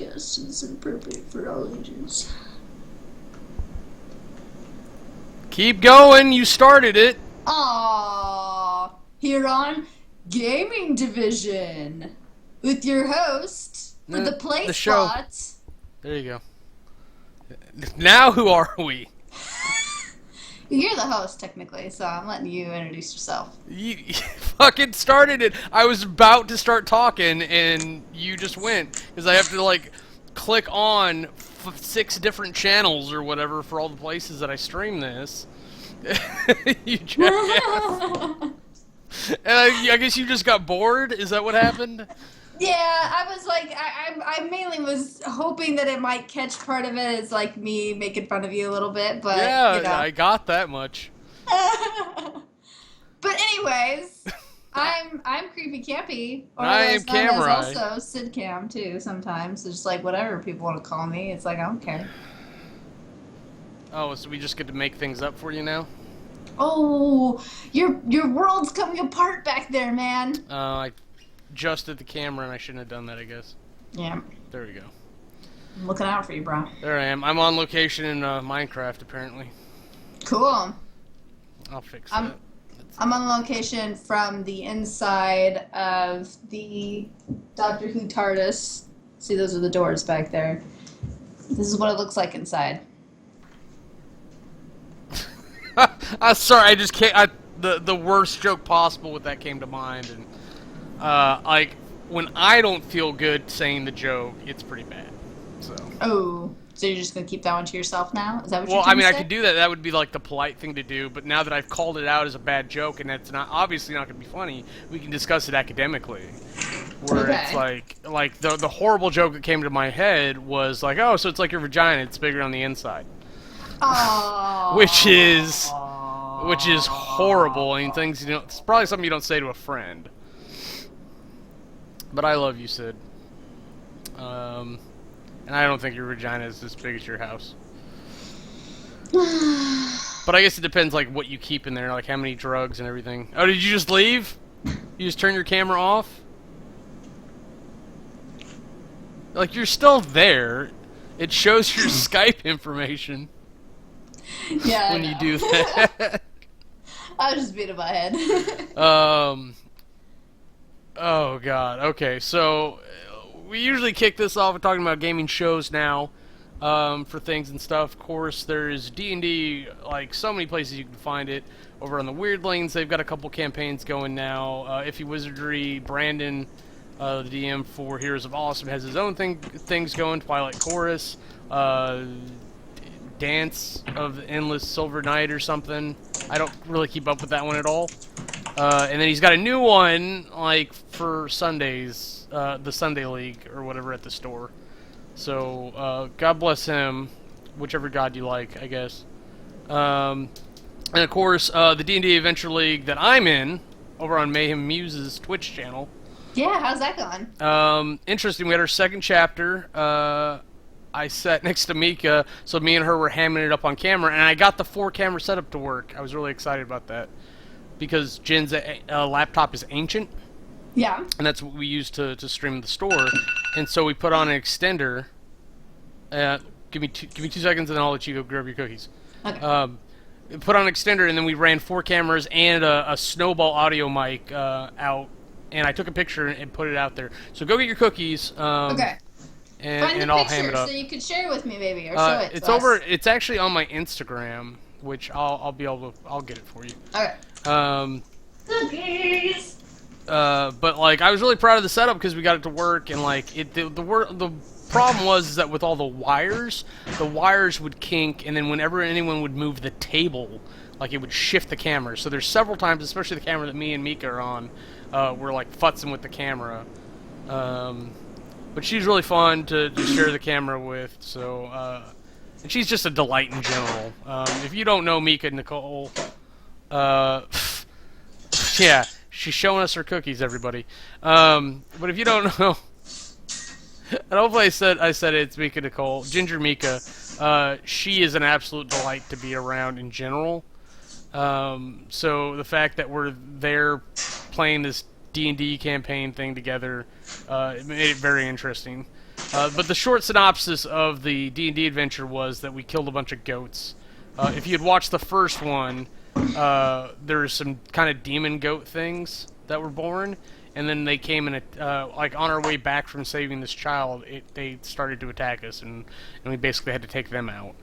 podcast is inappropriate for all ages. Keep going, you started it. Aww, here on Gaming Division with your host for the play the show. spot. There you go. Now who are we? You're the host, technically, so I'm letting you introduce yourself. You fucking started it. I was about to start talking, and you just went. Because I have to, like, click on 6 different channels or whatever for all the places that I stream this. You jackass. And I guess you just got bored? Is that what happened? Yeah, I was like, I mainly was hoping that it might catch part of it as like me making fun of you a little bit, but Yeah, you know. I got that much. But anyways, I'm creepy campy, or I am Kamurai. also Sid Cam too. Sometimes it's just like whatever people want to call me. It's like I don't care. Oh, so we just get to make things up for you now? Oh, your world's coming apart back there, man. I adjusted the camera and I shouldn't have done that, I guess. Yeah. There we go. I'm looking out for you, bro. There I am. I'm on location in Minecraft, apparently. Cool. I'll fix that. I'm on location from the inside of the Doctor Who TARDIS. See, those are the doors back there. This is what it looks like inside. I'm sorry, I just can't. The worst joke possible with that came to mind, and like when I don't feel good saying the joke, it's pretty bad. So. Oh, so you're just gonna keep that one to yourself now? Is that what you're Well, trying I mean, to I say? could do that. That would be like the polite thing to do. But now that I've called it out as a bad joke, and it's not obviously not going to be funny, we can discuss it academically. Where it's like the horrible joke that came to my head was like, oh, so it's like your vagina, it's bigger on the inside. Oh. Which is horrible. I mean, things you don't. It's probably something you don't say to a friend. But I love you, Sid. And I don't think your vagina is as big as your house. But I guess it depends, like, what you keep in there, like how many drugs and everything. Oh, did you just leave? You just turn your camera off? Like, you're still there. It shows your Skype information. Yeah. When you do that. I was just beating my head. Oh god. Okay, so we usually kick this off with talking about gaming shows now, for things and stuff. Of course, there's D&D, like so many places you can find it. Over on the Weird Lanes, they've got a couple campaigns going now. Iffy Wizardry, Brandon, the DM for Heroes of Awesome, has his own things going. Twilight Chorus, Dance of the Endless Silver Night or something. I don't really keep up with that one at all. And then he's got a new one, like, for Sundays, the Sunday League, or whatever, at the store. So, God bless him, whichever god you like, I guess. And, of course, the D&D Adventure League that I'm in, over on Mayhem Muse's Twitch channel. Yeah, how's that going? Interesting, we had our second chapter. I sat next to Mika, so me and her were hamming it up on camera, and I got the 4-camera setup to work. I was really excited about that. Because Jen's laptop is ancient. Yeah. And that's what we use to stream the store. And so we put on an extender. Give me 2 seconds, and then I'll let you go grab your cookies. Okay. Put on an extender, and then we ran 4 cameras and a snowball audio mic out. And I took a picture and put it out there. So go get your cookies. Okay. And I'll ham it up. So you could share it with me, maybe, or show it. It's over. It's actually on my Instagram, which I'll be able to. I'll get it for you. Okay. Cookies. But like I was really proud of the setup because we got it to work, and like the problem was that with all the wires would kink, and then whenever anyone would move the table, like it would shift the camera. So there's several times, especially the camera that me and Mika are on, we're like futzing with the camera. But she's really fun to share the camera with. So and she's just a delight in general. If you don't know Mika Nicole. Yeah, she's showing us her cookies, everybody. But if you don't know, and hopefully I said it's Mika Nicole, Ginger Mika. She is an absolute delight to be around in general. So the fact that we're there playing this D&D campaign thing together, it made it very interesting. But the short synopsis of the D&D adventure was that we killed a bunch of goats. If you had watched the first one, there's some kind of demon goat things that were born, and then they came and like on our way back from saving this child, they started to attack us, and we basically had to take them out.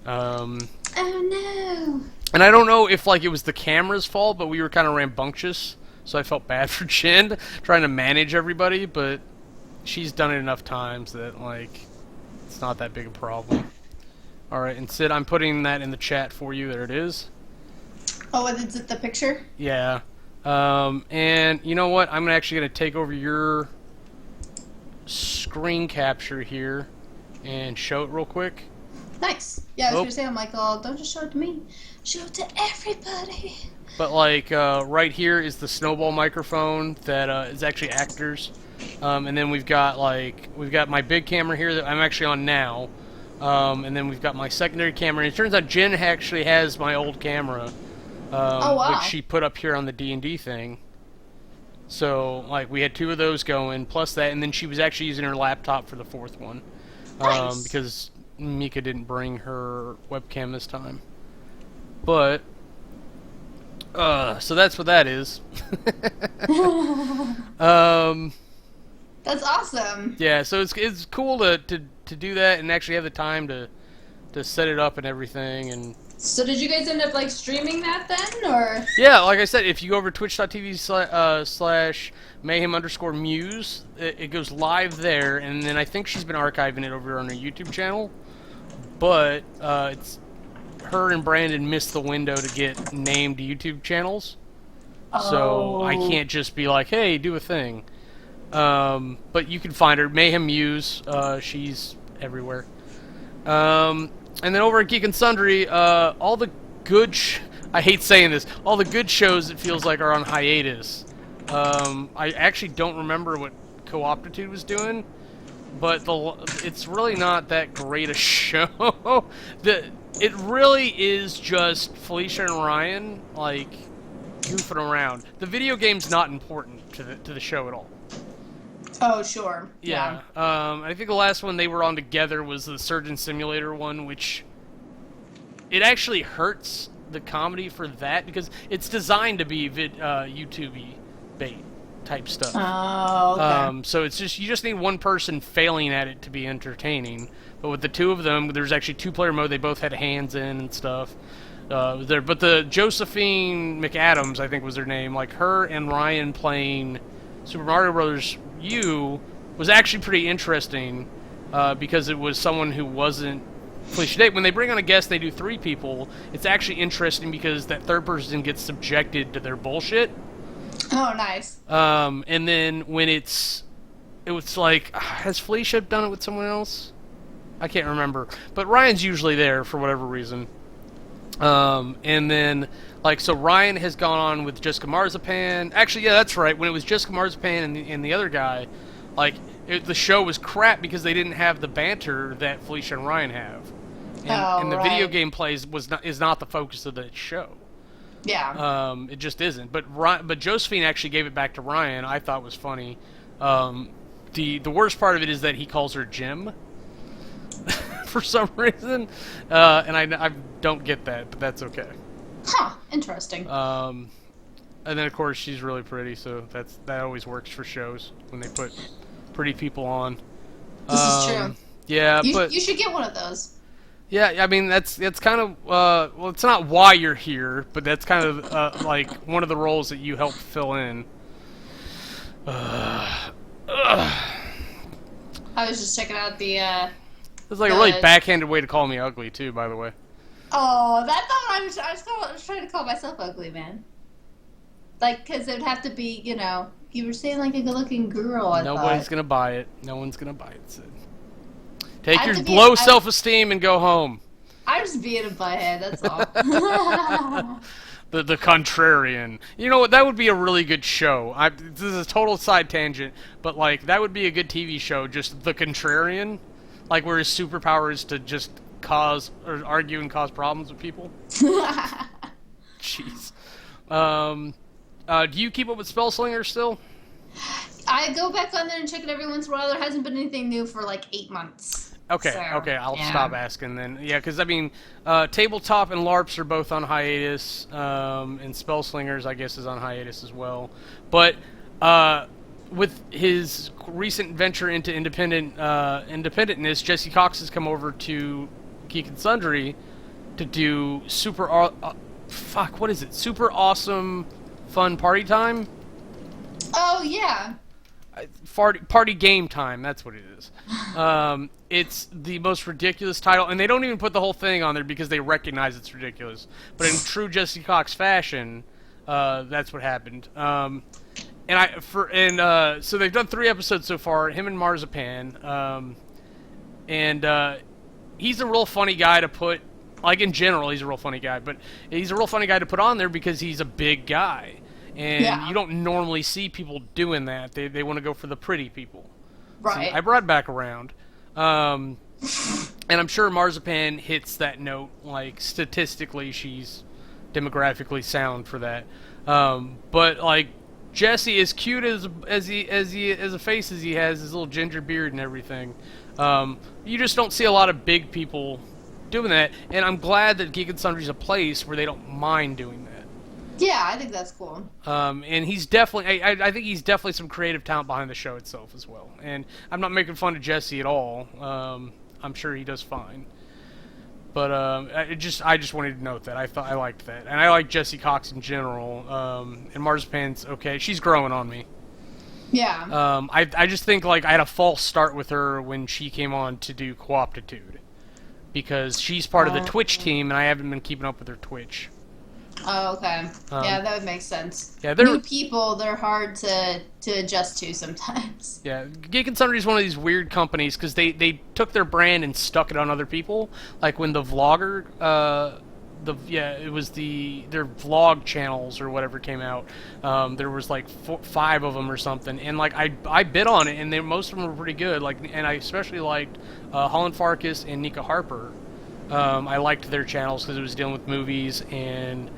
Oh no! And I don't know if like it was the camera's fault, but we were kind of rambunctious, so I felt bad for Jen trying to manage everybody, but she's done it enough times that like it's not that big a problem. Alright, and Sid, I'm putting that in the chat for you. There it is. Oh, is it the picture? Yeah. And you know what? I'm actually going to take over your screen capture here and show it real quick. Nice. Yeah, I was going to say, I'm like, oh, don't just show it to me. Show it to everybody. But like, right here is the snowball microphone that is actually actors. And then we've got my big camera here that I'm actually on now. And then we've got my secondary camera. And it turns out Jen actually has my old camera. Oh, wow. Which she put up here on the D&D thing. So, like, we had 2 of those going, plus that, and then she was actually using her laptop for the 4th one. Nice. Because Mika didn't bring her webcam this time. But, so that's what that is. That's awesome. Yeah, so it's cool to do that and actually have the time to set it up and everything, and... So did you guys end up like streaming that then, or? Yeah, like I said, if you go over twitch.tv/mayhem_muse, it goes live there, and then I think she's been archiving it over on her YouTube channel. But it's her and Brandon missed the window to get named YouTube channels, so I can't just be like, hey, do a thing. But you can find her, Mayhem Muse. She's everywhere. And then over at Geek and Sundry, all the good... I hate saying this. All the good shows, it feels like, are on hiatus. I actually don't remember what Co-optitude was doing, but it's really not that great a show. It really is just Felicia and Ryan, like, goofing around. The video game's not important to the show at all. Oh, sure. Yeah. I think the last one they were on together was the Surgeon Simulator one, which it actually hurts the comedy for that because it's designed to be YouTube-y bait type stuff. Oh, okay. So it's just you just need one person failing at it to be entertaining. But with the 2 of them, there's actually 2-player mode. They both had hands in and stuff. But the Josephine McAdams, I think was her name, like her and Ryan playing Super Mario Bros. U was actually pretty interesting because it was someone who wasn't Felicia Day. When they bring on a guest, they do 3 people. It's actually interesting because that 3rd person gets subjected to their bullshit. Oh, nice. And then when it was like, has Felicia done it with someone else? I can't remember. But Ryan's usually there for whatever reason. And then, like, so Ryan has gone on with Jessica Marzipan. Actually, yeah, that's right. When it was Jessica Marzipan and the other guy, like, the show was crap because they didn't have the banter that Felicia and Ryan have. And the video game plays is not the focus of the show. Yeah. It just isn't. But Josephine actually gave it back to Ryan. I thought was funny. The worst part of it is that he calls her Jim. For some reason, and I don't get that, but that's okay. Huh, interesting. And then of course she's really pretty, so that always works for shows when they put pretty people on. This is true. Yeah, you should get one of those. Yeah, I mean that's kind of well, it's not why you're here, but that's kind of like one of the roles that you help fill in. I was just checking out the. It's like a really backhanded way to call me ugly, too, by the way. Oh, that's not what I was trying to call myself ugly, man. Like, because it would have to be, you were saying like a good-looking girl, Nobody's going to buy it. No one's going to buy it, Sid. Take your low self-esteem and go home. I'm just being a butthead, that's all. The contrarian. You know what? That would be a really good show. This is a total side tangent, but, like, that would be a good TV show, just the contrarian. Like, where his superpower is to just argue and cause problems with people. Jeez. Do you keep up with Spellslinger still? I go back on there and check it every once in a while. There hasn't been anything new for like 8 months. Okay, So, okay, I'll yeah. stop asking then. Yeah, because I mean, Tabletop and LARPs are both on hiatus, and Spellslingers, I guess, is on hiatus as well. But with his recent venture into independentness, Jesse Cox has come over to Geek and Sundry to do what is it? Super awesome, fun party time. Oh, yeah. Party game time. That's what it is. It's the most ridiculous title, and they don't even put the whole thing on there because they recognize it's ridiculous. But in true Jesse Cox fashion, that's what happened. So they've done 3 episodes so far. Him and Marzipan, and he's a real funny guy to put. Like in general, he's a real funny guy, but he's a real funny guy to put on there because he's a big guy. And you don't normally see people doing that. They want to go for the pretty people. Right. So I brought it back around. And I'm sure Marzipan hits that note. Like, statistically, she's demographically sound for that. But, like, Jesse, as cute as a face as he has, his little ginger beard and everything, you just don't see a lot of big people doing that. And I'm glad that Geek and Sundry's a place where they don't mind doing that. Yeah, I think that's cool. And he's definitely, I think he's definitely some creative talent behind the show itself as well. And I'm not making fun of Jesse at all. I'm sure he does fine. But I just wanted to note that I liked that, and I like Jesse Cox in general. And Marzipan's okay. She's growing on me. Yeah. I just think like I had a false start with her when she came on to do Co-optitude, because she's part of the Twitch team, and I haven't been keeping up with her Twitch. Oh, okay. Yeah, that would make sense. Yeah, new people, they're hard to adjust to sometimes. Yeah, Geek and Sundry is one of these weird companies because they took their brand and stuck it on other people. Like when the vlogger, it was their vlog channels or whatever came out. There was like 5 of them or something, and like I bid on it, and most of them were pretty good. Like, and I especially liked Holland Farkas and Nika Harper. I liked their channels because it was dealing with movies and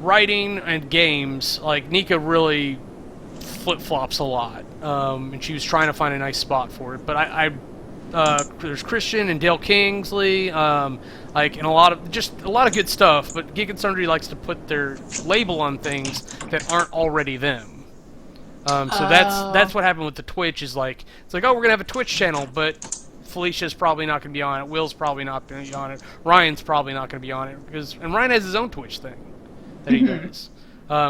writing and games. Like, Nika really flip-flops a lot, and she was trying to find a nice spot for it. But there's Christian and Dale Kingsley, and a lot of good stuff. But Geek and Sundry likes to put their label on things that aren't already them. So that's what happened with the Twitch. Is like, it's like, oh, we're gonna have a Twitch channel, but Felicia's probably not going to be on it. Will's probably not going to be on it. Ryan's probably not going to be on it, and Ryan has his own Twitch thing that he does.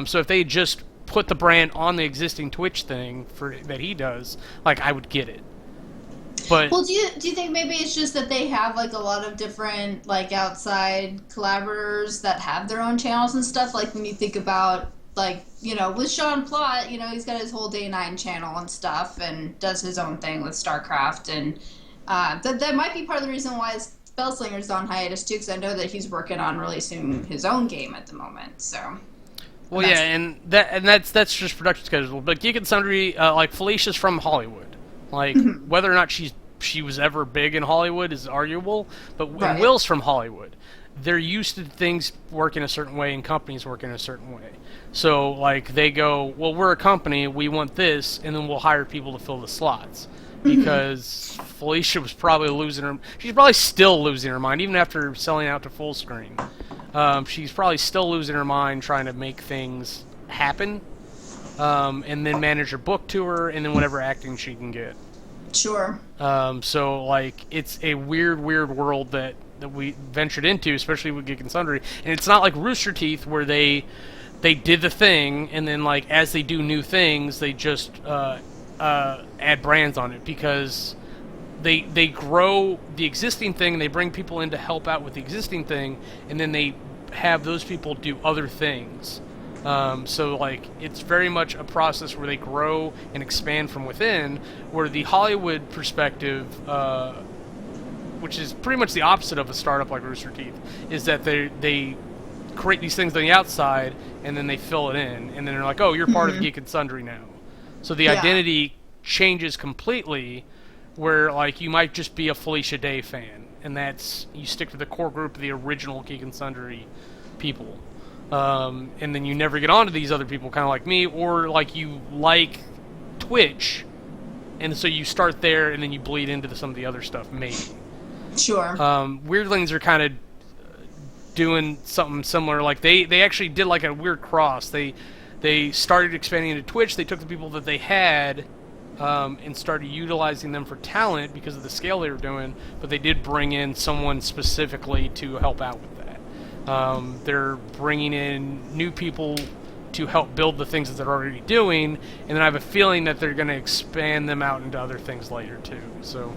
So if they just put the brand on the existing Twitch thing that he does, like, I would get it. But well, do you think maybe it's just that they have like a lot of different like outside collaborators that have their own channels and stuff? Like when you think about like, with Sean Plott, he's got his whole Day 9 channel and stuff and does his own thing with StarCraft, and that might be part of the reason why Spellslinger's on hiatus too, because I know that he's working on releasing his own game at the moment. So, well, yeah, and that's just production schedule. But Geek and Sundry, like Felicia's from Hollywood. Like whether or not she was ever big in Hollywood is arguable. But and Will's from Hollywood. They're used to things working a certain way and companies working a certain way. So like they go, well, we're a company, we want this, and then we'll hire people to fill the slots. Because Felicia was probably she's probably still losing her mind, even after selling out to full screen. She's probably still losing her mind trying to make things happen, and then manage her book tour, and then whatever acting she can get. Sure. So, like, it's a weird world that we ventured into, especially with Geek and Sundry. And it's not like Rooster Teeth, where they did the thing, and then, like, as they do new things, they just add brands on it, because they grow the existing thing, and they bring people in to help out with the existing thing, and then they have those people do other things. So like it's very much a process where they grow and expand from within, where the Hollywood perspective, which is pretty much the opposite of a startup like Rooster Teeth, is that they create these things on the outside and then they fill it in, and then they're like, oh, you're part of Geek and Sundry now. So the identity changes completely, where like you might just be a Felicia Day fan, and that's, you stick to the core group of the original Geek and Sundry people. And then you never get on to these other people, kind of like me, or like you like Twitch, and so you start there, and then you bleed into some of the other stuff, maybe. Sure. Weirdlings are kind of doing something similar. Like they actually did like a weird cross. They started expanding into Twitch. They took the people that they had and started utilizing them for talent because of the scale they were doing. But they did bring in someone specifically to help out with that. They're bringing in new people to help build the things that they're already doing, and then I have a feeling that they're going to expand them out into other things later too. So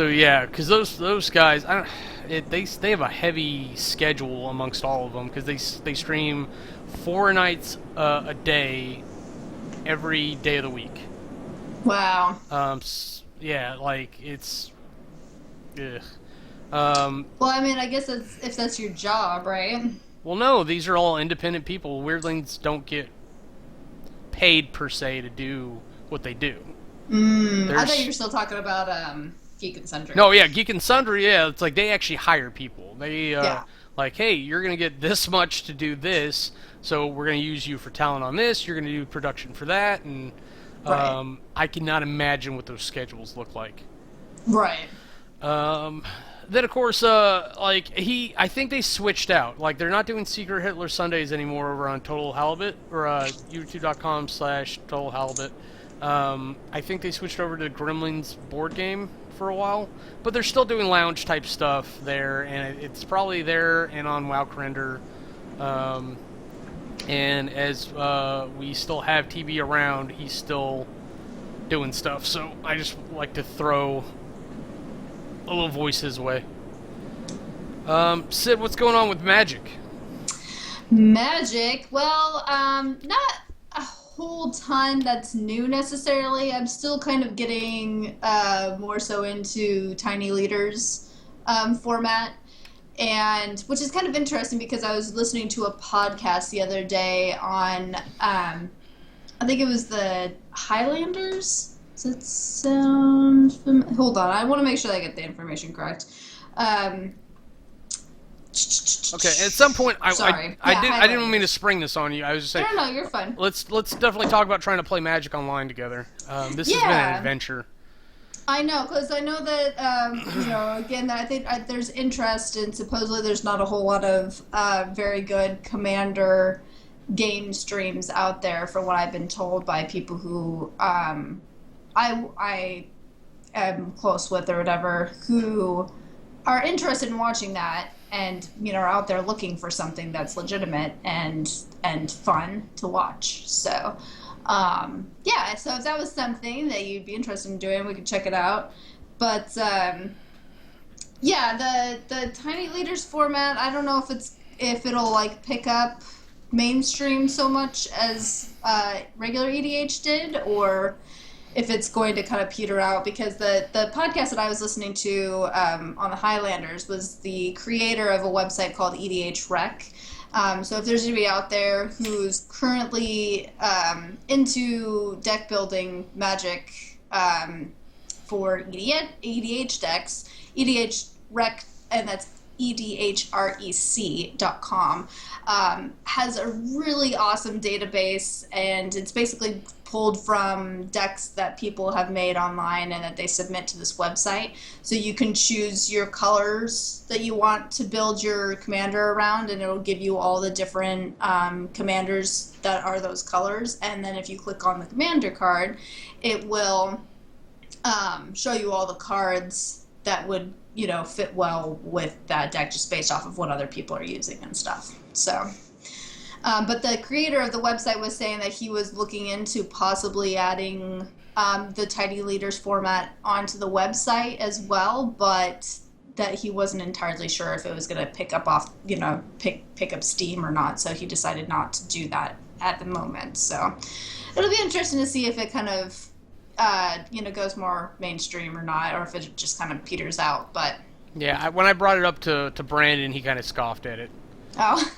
yeah, because those guys, they have a heavy schedule amongst all of them because they stream 4 nights a day, every day of the week. Wow. Yeah, like it's. Ugh. Well, I mean, I guess if that's your job, right? Well, no, these are all independent people. Weirdlings don't get paid per se to do what they do. I thought you were still talking about Geek and Sundry. No, yeah, Geek and Sundry, yeah, it's like they actually hire people. They, like, hey, you're going to get this much to do this, so we're going to use you for talent on this, you're going to do production for that, and right. I cannot imagine what those schedules look like. Right. Then, of course, I think they switched out. Like, they're not doing Secret Hitler Sundays anymore over on Total Halibut, or youtube.com/Total Halibut. I think they switched over to the Gremlins board game for a while, but they're still doing lounge type stuff there, and it's probably there and on WoW. And as we still have TB around, he's still doing stuff, so I just like to throw a little voice his way. Sid, what's going on with Magic? Magic? Well, not a whole ton that's new necessarily. I'm still kind of getting more so into Tiny Leaders format, and which is kind of interesting because I was listening to a podcast the other day on I think it was the Highlanders. Does that sound familiar? Hold on, I want to make sure I get the information correct. Okay, at some point, I didn't mean to spring this on you. I was just saying. No, you're fine. Let's definitely talk about trying to play Magic online together. This has been an adventure. I know, because I know that again, I think there's interest, and supposedly there's not a whole lot of very good Commander game streams out there, from what I've been told by people who I am close with or whatever, who are interested in watching that and are out there looking for something that's legitimate and fun to watch. So so if that was something that you'd be interested in doing, we could check it out. But the Tiny Leaders format, I don't know if it'll like pick up mainstream so much as regular EDH did, or if it's going to kind of peter out, because the podcast that I was listening to on the Highlanders was the creator of a website called EDH Rec. So if there's anybody out there who's currently into deck building Magic for EDH decks, EDH Rec, and that's edhrec.com, has a really awesome database, and it's basically pulled from decks that people have made online and that they submit to this website. So you can choose your colors that you want to build your commander around, and it'll give you all the different commanders that are those colors. And then if you click on the commander card, it will show you all the cards that would fit well with that deck, just based off of what other people are using and stuff. So but the creator of the website was saying that he was looking into possibly adding the Tiny Leaders format onto the website as well, but that he wasn't entirely sure if it was going to pick up steam or not, so he decided not to do that at the moment. So it'll be interesting to see if it kind of goes more mainstream or not, or if it just kind of peters out. But yeah, when I brought it up to Brandon, he kind of scoffed at it. Oh.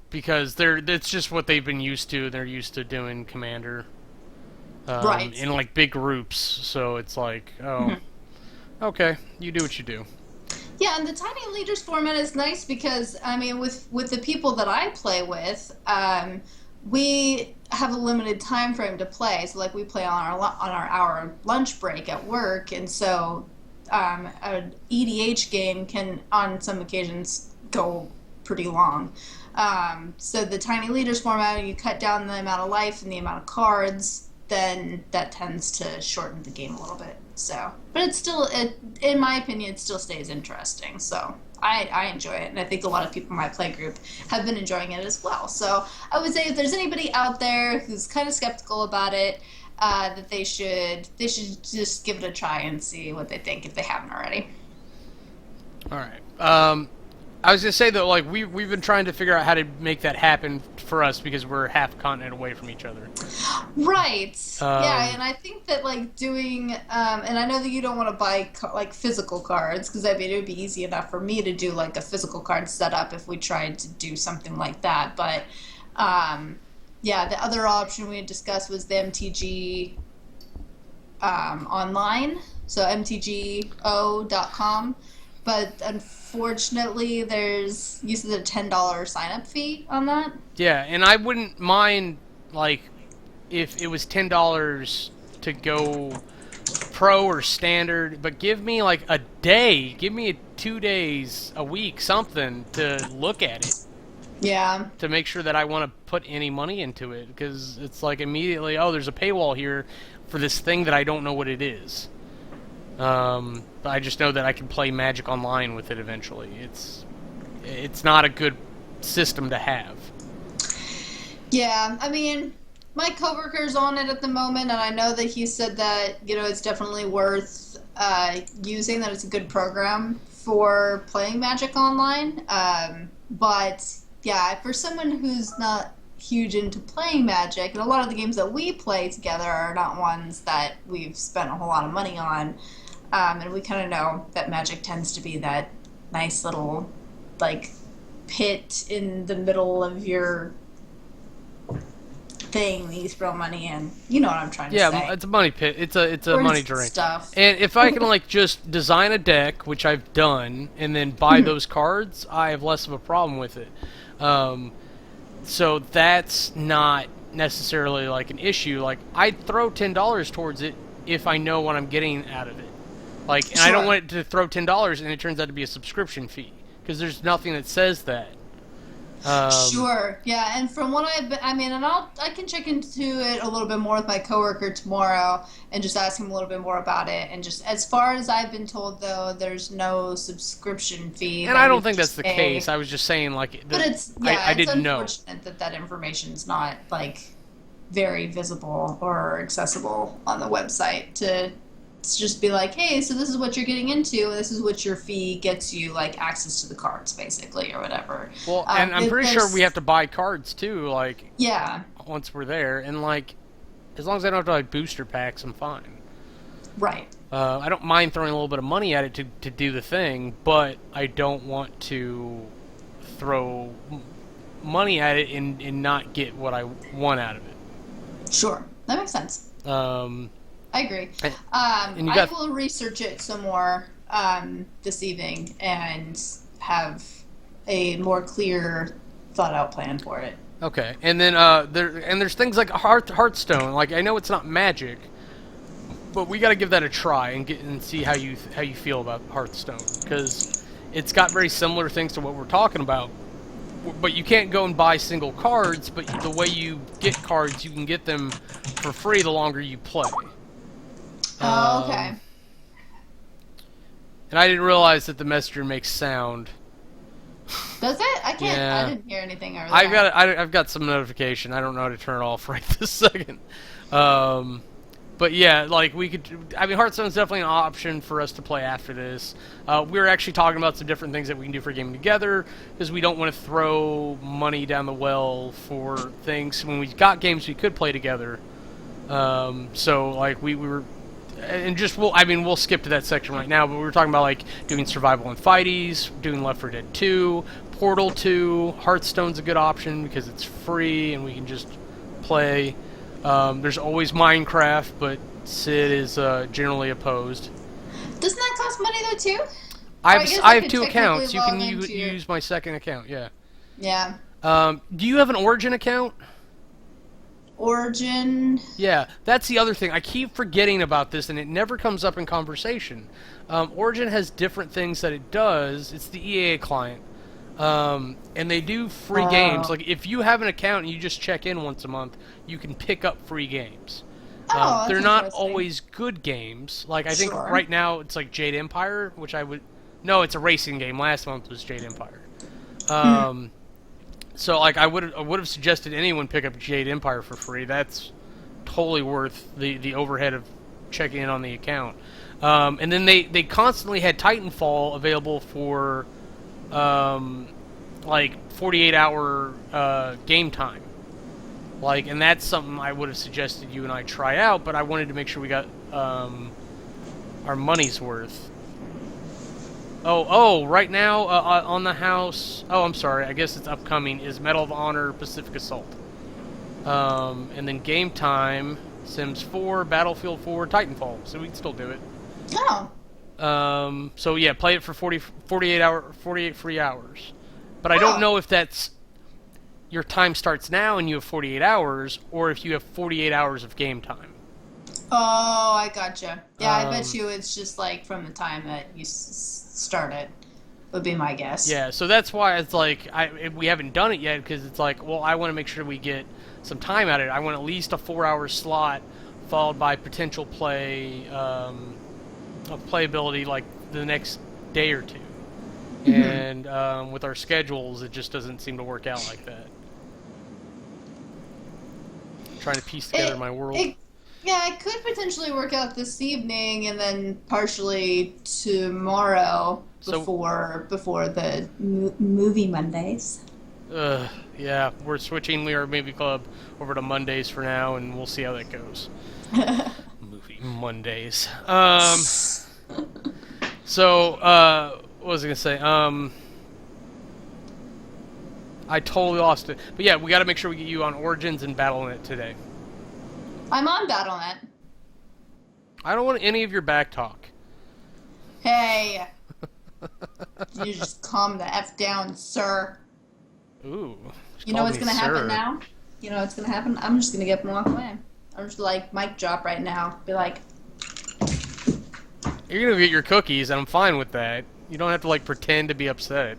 Because it's just what they've been used to. They're used to doing Commander, right, in like big groups. So it's like, okay, you do what you do. Yeah, and the Tiny Leaders format is nice because, I mean, with the people that I play with, we have a limited time frame to play. So like we play on our hour lunch break at work, and so an EDH game can on some occasions go pretty long. So the tiny leaders format, you cut down the amount of life and the amount of cards, then that tends to shorten the game a little bit. So, but it's still, in my opinion, it still stays interesting. So I enjoy it, and I think a lot of people in my play group have been enjoying it as well. So I would say if there's anybody out there who's kind of skeptical about it, that they should just give it a try and see what they think if they haven't already. All right. I was gonna say though, like we've been trying to figure out how to make that happen for us because we're half a continent away from each other. Right. Yeah, and I think that like doing, and I know that you don't want to buy like physical cards because I mean it would be easy enough for me to do like a physical card setup if we tried to do something like that. But yeah, the other option we had discussed was the MTG online, so mtgo.com. But unfortunately, you said a $10 sign-up fee on that. Yeah, and I wouldn't mind like if it was $10 to go pro or standard, but give me like a day, give me 2 days a week, something to look at it. Yeah. To make sure that I want to put any money into it, because it's like immediately, oh, there's a paywall here for this thing that I don't know what it is. But I just know that I can play Magic Online with it eventually. It's not a good system to have. Yeah, I mean, my coworker's on it at the moment, and I know that he said that, you know, it's definitely worth using, that it's a good program for playing Magic Online. But, yeah, for someone who's not huge into playing Magic, and a lot of the games that we play together are not ones that we've spent a whole lot of money on, and we kind of know that Magic tends to be that nice little, like, pit in the middle of your thing that you throw money in. You know what I'm trying to say. Yeah, it's a money pit. It's a money drain. Stuff. And if I can, like, just design a deck, which I've done, and then buy those cards, I have less of a problem with it. So that's not necessarily, like, an issue. Like, I'd throw $10 towards it if I know what I'm getting out of it. Like, and I don't want it to throw $10 and it turns out to be a subscription fee, because there's nothing that says that. Sure, yeah, and from what I mean, and I can check into it a little bit more with my coworker tomorrow and just ask him a little bit more about it. And just as far as I've been told, though, there's no subscription fee. And I don't think that's the case. I was just saying, like, but I didn't know. It's unfortunate that information's not like very visible or accessible on the website to just be like, hey, so this is what you're getting into, and this is what your fee gets you, like, access to the cards, basically, or whatever. Well, and I'm pretty sure we have to buy cards, too, like, yeah, once we're there, and, like, as long as I don't have to, like, booster packs, I'm fine. Right. I don't mind throwing a little bit of money at it to do the thing, but I don't want to throw money at it and not get what I want out of it. Sure. That makes sense. I agree. I will research it some more this evening and have a more clear, thought-out plan for it. Okay, and then there's things like Hearthstone. Like, I know it's not Magic, but we got to give that a try and see how you feel about Hearthstone, because it's got very similar things to what we're talking about. But you can't go and buy single cards. But the way you get cards, you can get them for free the longer you play. Oh, okay. And I didn't realize that the messenger makes sound. Does it? I can't. Yeah. I didn't hear anything over there. I've got some notification. I don't know how to turn it off right this second. But yeah, like we could. I mean, Hearthstone's definitely an option for us to play after this. We were actually talking about some different things that we can do for gaming together, because we don't want to throw money down the well for things when we've got games we could play together. So like we were. And we'll skip to that section right now, but we were talking about, like, doing survival and fighties, doing Left 4 Dead 2, Portal 2, Hearthstone's a good option because it's free and we can just play. There's always Minecraft, but Sid is generally opposed. Doesn't that cost money, though, too? I have 2 accounts. You can use my second account, yeah. Yeah. Do you have an Origin account? Origin. Yeah, that's the other thing. I keep forgetting about this, and it never comes up in conversation. Origin has different things that it does. It's the EA client. And they do free games. Oh. Like, if you have an account and you just check in once a month, you can pick up free games. Oh, that's They're not interesting. always good games. Like, I think Sure. right now it's like Jade Empire, which I would... No, it's a racing game. Last month was Jade Empire. Hmm. Um, so, like, I would have suggested anyone pick up Jade Empire for free. That's totally worth the overhead of checking in on the account. And then they constantly had Titanfall available for um, like 48-hour game time. Like, and that's something I would have suggested you and I try out, but I wanted to make sure we got our money's worth. Right now on the house. Oh, I'm sorry. I guess it's upcoming. Is Medal of Honor Pacific Assault. And then game time, Sims 4, Battlefield 4, Titanfall. So we can still do it. Oh. So yeah, play it for 48 free hours. But I don't Oh. know if that's your time starts now and you have 48 hours, or if you have 48 hours of game time. Oh, I gotcha. Yeah, I bet Um, you it's just like from the time that you started, would be my guess. yeah, so that's why it's like we haven't done it yet because it's like, well, I want to make sure we get some time at it. I want at least a 4-hour slot, followed by potential play of playability like the next day or two. Hmm. And with our schedules, it just doesn't seem to work out like that. Trying to piece together It, my world. it, yeah, it could potentially work out this evening and then partially tomorrow So, before the movie Mondays. yeah, we're switching We Are Movie Club over to Mondays for now, and we'll see how that goes. Movie Mondays. What was I gonna say? I totally lost it. But yeah, we got to make sure we get you on Origins and Battle.net today. I'm on BattleNet. I don't want any of your back talk. Hey, you just calm the F down, sir. Ooh, she You know called what's me gonna happen sir. now? You know what's gonna happen? I'm just gonna get up and walk away. I'm just like mic drop right now. Be like, You're gonna get your cookies, and I'm fine with that. You don't have to like pretend to be upset.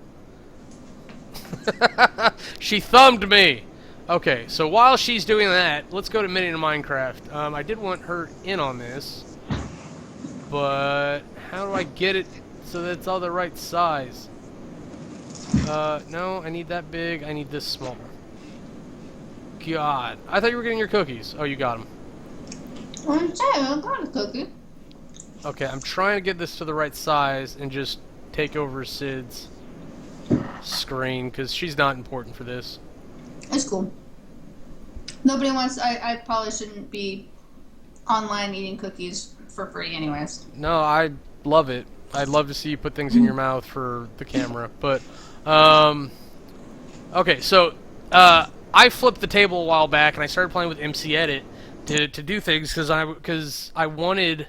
She thumbed me. Okay, so while she's doing that, let's go to Minute in Minecraft. I did want her in on this, but how do I get it so that it's all the right size? No, I need that big. I need this small. God, I thought you were getting your cookies. Oh, you got them. I'm saying I got a cookie. Okay, I'm trying to get this to the right size and just take over Sid's screen because she's not important for this. It's cool. Nobody wants. I probably shouldn't be online eating cookies for free, anyways. No, I love it. I'd love to see you put things in your mouth for the camera, but um, okay. So I flipped the table a while back and I started playing with MC Edit to do things because I wanted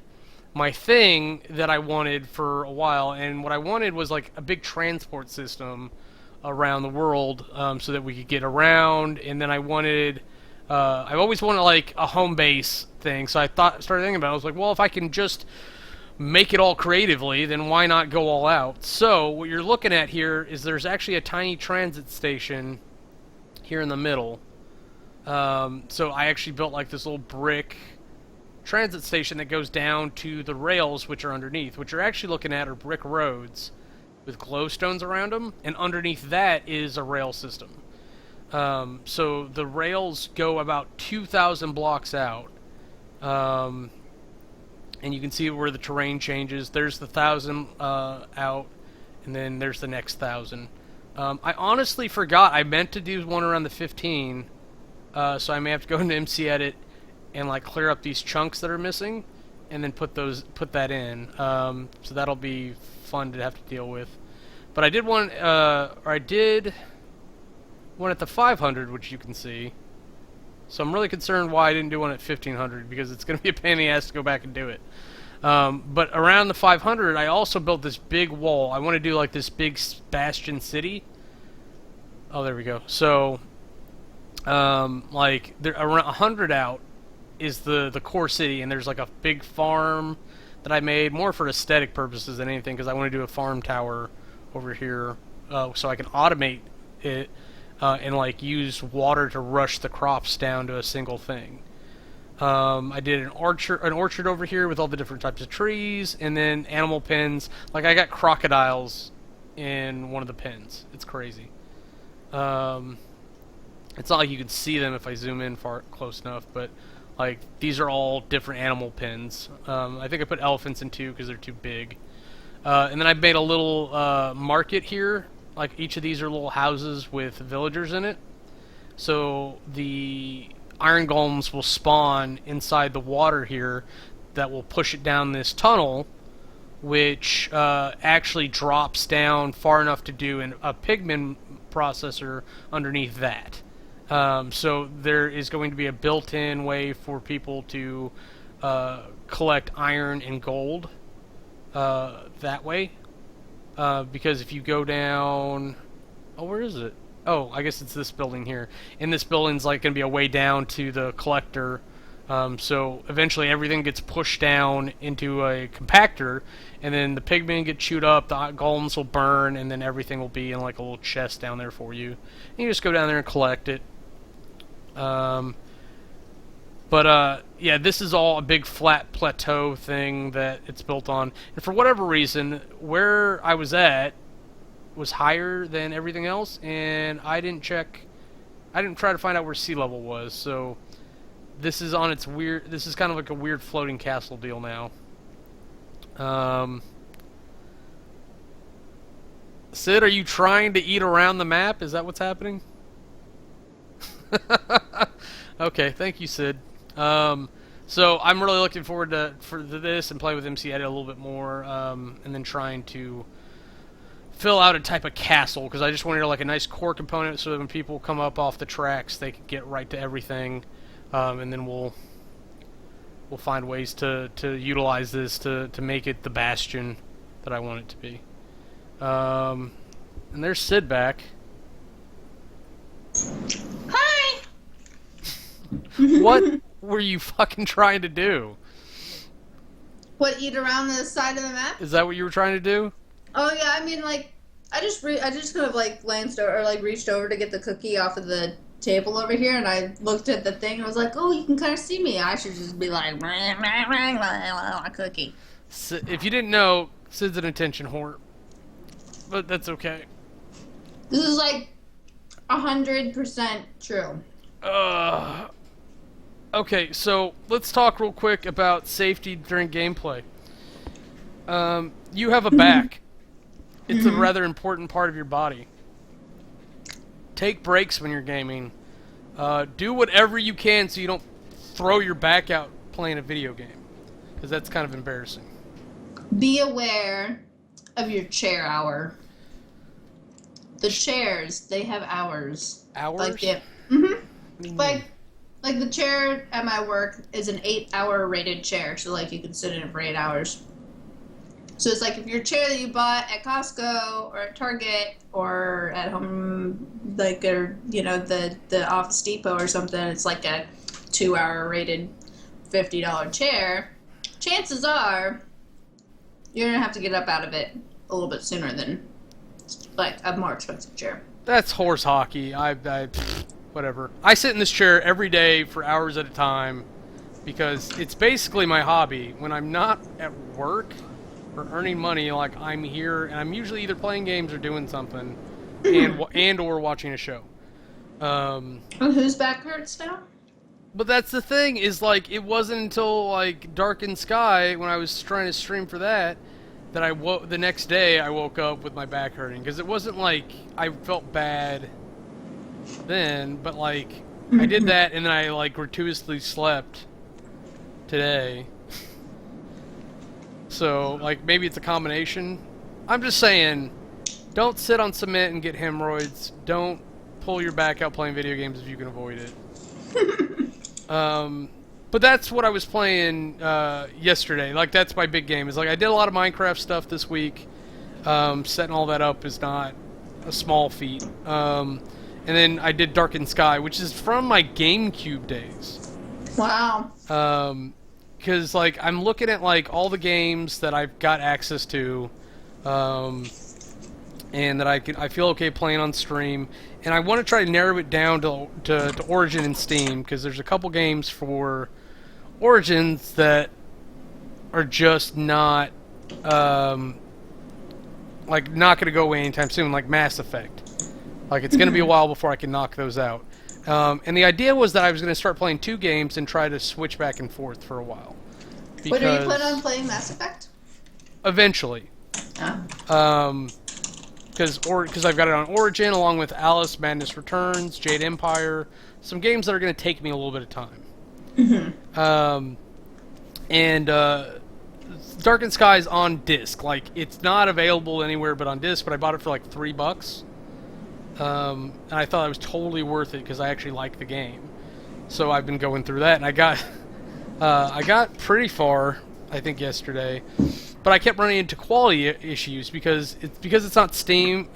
my thing that I wanted for a while, and what I wanted was like a big transport system around the world so that we could get around, and then I wanted. I've always wanted like a home base thing, so started thinking about it. I was like, well, if I can just make it all creatively, then why not go all out? So what you're looking at here is there's actually a tiny transit station here in the middle. So I actually built like this little brick transit station that goes down to the rails, which are underneath. What you're actually looking at are brick roads with glowstones around them, and underneath that is a rail system. So the rails go about 2,000 blocks out. And you can see where the terrain changes. There's the 1,000 out, and then there's the next 1,000. I honestly forgot. I meant to do one around the 15, so I may have to go into MC Edit and like clear up these chunks that are missing, and then put that in. So that'll be fun to have to deal with. But I did one, I did one at the 500, which you can see. So I'm really concerned why I didn't do one at 1500, because it's going to be a pain in the ass to go back and do it. But around the 500, I also built this big wall. I want to do like this big bastion city. Oh, there we go. So Like there around 100 out is the core city, and there's like a big farm that I made more for aesthetic purposes than anything because I want to do a farm tower over here so I can automate it and like use water to rush the crops down to a single thing. I did an orchard over here with all the different types of trees, and then animal pens. Like I got crocodiles in one of the pens. It's crazy. Um, it's not like you can see them if I zoom in far close enough, but like these are all different animal pens. I think I put elephants in two because they're too big. And then I made a little market here. Like each of these are little houses with villagers in it. So the iron golems will spawn inside the water here that will push it down this tunnel, which actually drops down far enough to do a pigment processor underneath that. So there is going to be a built-in way for people to collect iron and gold that way. Because if you go down... Oh, where is it? Oh, I guess it's this building here. And this building's like going to be a way down to the collector. So eventually everything gets pushed down into a compactor, and then the pigmen get chewed up, the golems will burn, and then everything will be in like a little chest down there for you. And you just go down there and collect it. Yeah, this is all a big flat plateau thing that it's built on. And for whatever reason, where I was at was higher than everything else, and I didn't try to find out where sea level was, so this is on its weird, this is kind of like a weird floating castle deal now. Sid, are you trying to eat around the map? Is that what's happening? Okay, thank you, Sid. So I'm really looking forward to this and play with MC Edit a little bit more, and then trying to fill out a type of castle, because I just wanted like a nice core component so that when people come up off the tracks they can get right to everything, and then we'll find ways to utilize this to make it the bastion that I want it to be. And there's Sid back. Hi! What were you fucking trying to do? What, eat around the side of the map? Is that what you were trying to do? Oh yeah, I mean, like, I just kind of like glanced over, or like reached over to get the cookie off of the table over here, and I looked at the thing and I was like, oh, you can kind of see me. I should just be like, cookie. If you didn't know, Sid's an attention whore, but that's okay. This is like 100% true. Okay, so let's talk real quick about safety during gameplay. You have a back. It's a rather important part of your body. Take breaks when you're gaming. Do whatever you can so you don't throw your back out playing a video game, because that's kind of embarrassing. Be aware of your chair hour. The chairs, they have hours. Hours? Like it. Like the chair at my work is an 8-hour rated chair, so like you can sit in it for 8 hours. So it's like if your chair that you bought at Costco or at Target or at home, like, or you know, the Office Depot or something, it's like a 2-hour rated $50 chair. Chances are you're gonna have to get up out of it a little bit sooner than like a more expensive chair. That's horse hockey. Whatever. I sit in this chair every day for hours at a time because it's basically my hobby. When I'm not at work or earning money, like I'm here, and I'm usually either playing games or doing something, and or watching a show. Whose back hurts now? But that's the thing, is like it wasn't until like Darkened Sky when I was trying to stream for that that the next day I woke up with my back hurting, because it wasn't like I felt bad then, but like I did that and then I like gratuitously slept today. So like maybe it's a combination. I'm just saying, don't sit on cement and get hemorrhoids. Don't pull your back out playing video games if you can avoid it. But that's what I was playing yesterday. Like that's my big game. Is like I did a lot of Minecraft stuff this week. Setting all that up is not a small feat. And then I did Darkened Sky, which is from my GameCube days. Wow. Because like I'm looking at like all the games that I've got access to, and that I feel okay playing on stream, and I want to try to narrow it down to Origin and Steam, because there's a couple games for Origins that are just not like not going to go away anytime soon, like Mass Effect. Like it's going to be a while before I can knock those out. And the idea was that I was going to start playing 2 games and try to switch back and forth for a while. What are you planning on playing Mass Effect? Eventually. Because I've got it on Origin, along with Alice, Madness Returns, Jade Empire, some games that are going to take me a little bit of time. And Darkened Sky is on disc. Like, it's not available anywhere but on disc, but I bought it for like $3. And I thought it was totally worth it because I actually like the game. So I've been going through that, and I got pretty far, I think, yesterday. But I kept running into quality issues because it's not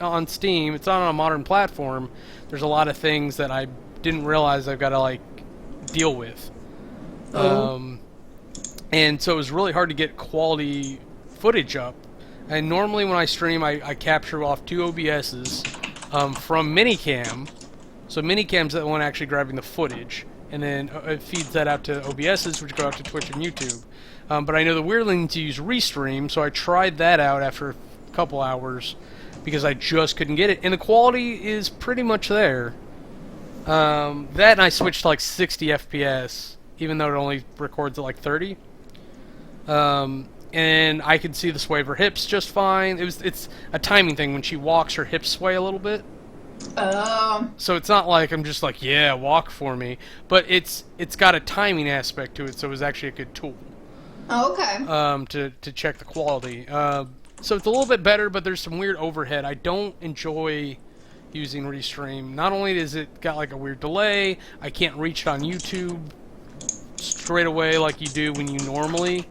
on Steam. It's not on a modern platform. There's a lot of things that I didn't realize I've got to like deal with. And so it was really hard to get quality footage up. And normally when I stream, I capture off 2 OBSs from Minicam. So Minicam's the one actually grabbing the footage, and then it feeds that out to OBSs, which go out to Twitch and YouTube. But I know the weird thing to use Restream, so I tried that out after a couple hours because I just couldn't get it. And the quality is pretty much there. That, and I switched to like 60 FPS, even though it only records at like 30. And I could see the sway of her hips just fine. It's a timing thing. When she walks, her hips sway a little bit. So it's not like I'm just like, yeah, walk for me. But it's got a timing aspect to it, so it was actually a good tool. Oh, okay. To check the quality. So it's a little bit better, but there's some weird overhead. I don't enjoy using Restream. Not only does it got like a weird delay, I can't reach it on YouTube straight away like you do when you normally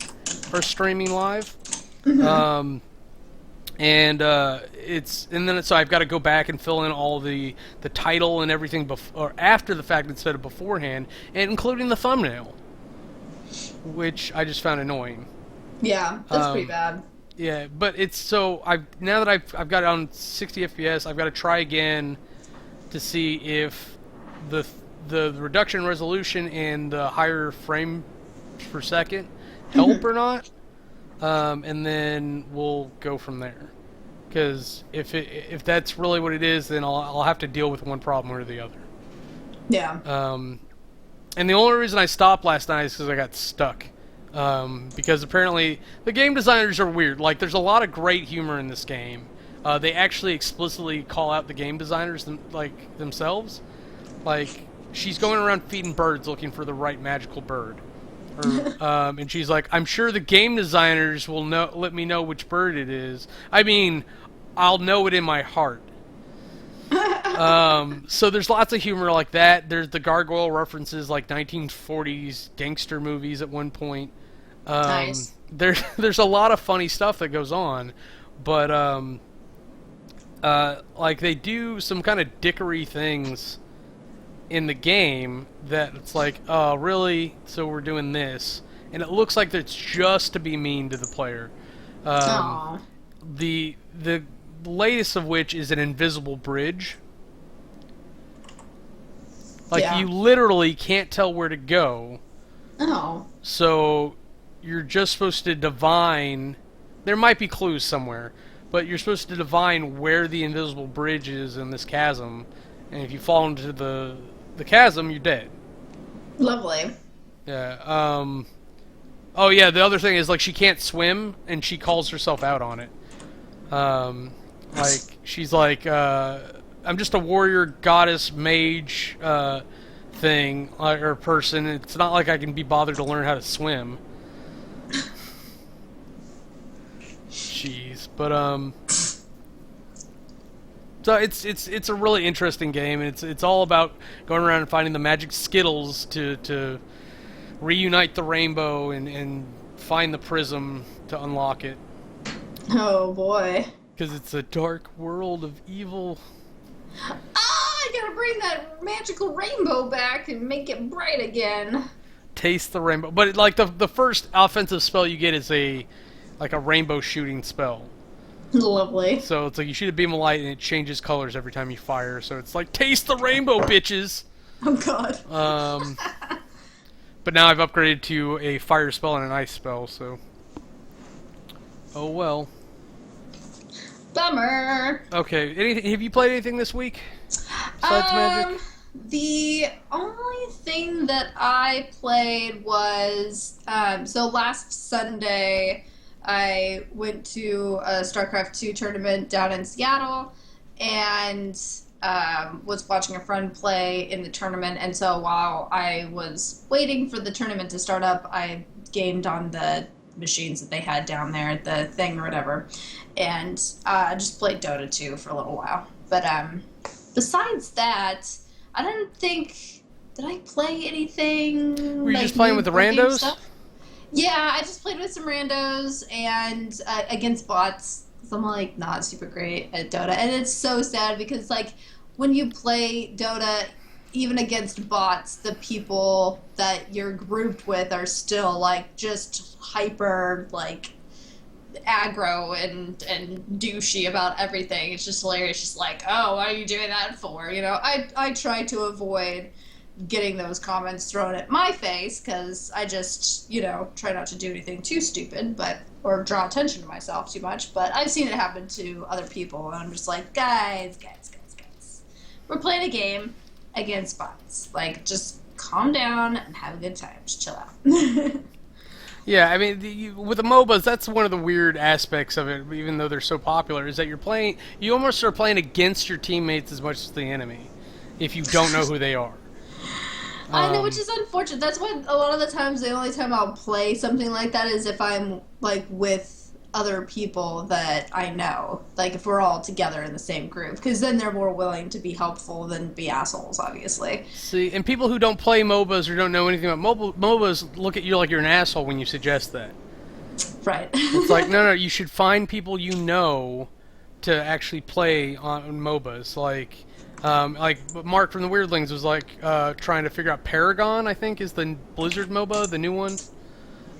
are streaming live. So I've got to go back and fill in all the title and everything or after the fact instead of beforehand, and including the thumbnail, which I just found annoying. Yeah, that's pretty bad. Yeah, but it's so now that I've got it on 60 FPS, I've got to try again to see if the reduction in resolution and the higher frame per second help or not, and then we'll go from there. Because if that's really what it is, then I'll have to deal with one problem or the other. Yeah. And the only reason I stopped last night is because I got stuck. Because apparently the game designers are weird. Like, there's a lot of great humor in this game. They actually explicitly call out the game designers themselves. Like, she's going around feeding birds looking for the right magical bird. And she's like, I'm sure the game designers will let me know which bird it is. I mean, I'll know it in my heart. So there's lots of humor like that. There's the gargoyle references, like 1940s gangster movies at one point. Nice. There's a lot of funny stuff that goes on, but like they do some kind of dickery things in the game that it's like, oh, really? So we're doing this, and it looks like it's just to be mean to the player. The latest of which is an invisible bridge. Like, yeah. You literally can't tell where to go. Oh. So you're just supposed to divine. There might be clues somewhere, but you're supposed to divine where the invisible bridge is in this chasm, and if you fall into the chasm, you're dead. Lovely. Yeah. Oh yeah. The other thing is, like, she can't swim, and she calls herself out on it. Like, she's like, I'm just a warrior, goddess, mage, thing, or person. It's not like I can be bothered to learn how to swim. Jeez, but so it's a really interesting game, and it's all about going around and finding the magic Skittles to reunite the rainbow and find the prism to unlock it. Oh boy. Because it's a dark world of evil. I gotta bring that magical rainbow back and make it bright again. Taste the rainbow. But like the first offensive spell you get is a rainbow shooting spell. Lovely. So it's like you shoot a beam of light and it changes colors every time you fire. So it's like taste the rainbow, bitches. Oh god. But now I've upgraded to a fire spell and an ice spell. So oh well. Bummer. Okay. Anything? Have you played anything this week besides Magic? The only thing that I played was so last Sunday I went to a StarCraft 2 tournament down in Seattle and was watching a friend play in the tournament. And so while I was waiting for the tournament to start up, I gamed on the machines that they had down there, the thing or whatever, and just played Dota 2 for a little while. But besides that, I don't think, did I play anything? Were you just playing with the randos? Stuff? Yeah, I just played with some randos and against bots. Because I'm like not super great at Dota, and it's so sad because like when you play Dota, even against bots, the people that you're grouped with are still like just hyper like aggro and douchey about everything. It's just hilarious. Just like, oh, what are you doing that for? You know, I try to avoid getting those comments thrown at my face because I just, you know, try not to do anything too stupid, but or draw attention to myself too much. But I've seen it happen to other people, and I'm just like, guys, we're playing a game against bots. Like, just calm down and have a good time. Just chill out. Yeah, I mean, with the MOBAs, that's one of the weird aspects of it, even though they're so popular, is that you almost are playing against your teammates as much as the enemy, if you don't know who they are. I know, which is unfortunate. That's why a lot of the times, the only time I'll play something like that is if I'm, like, with other people that I know. Like, if we're all together in the same group. Because then they're more willing to be helpful than be assholes, obviously. See, and people who don't play MOBAs or don't know anything about MOBAs look at you like you're an asshole when you suggest that. Right. It's like, no, you should find people you know to actually play on MOBAs. Like Mark from the Weirdlings was like trying to figure out Paragon, I think, is the Blizzard MOBA, the new one.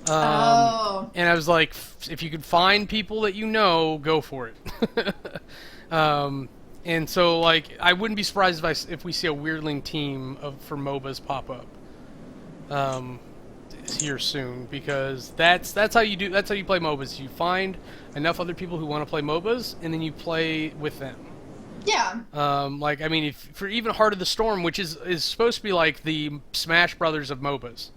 And I was like, if you could find people that you know, go for it. And so, like, I wouldn't be surprised if we see a Weirdling team for MOBAs pop up here soon, because that's how you play MOBAs. You find enough other people who want to play MOBAs, and then you play with them. Yeah. Like, I mean, for even Heart of the Storm, which is supposed to be like the Smash Brothers of MOBAs.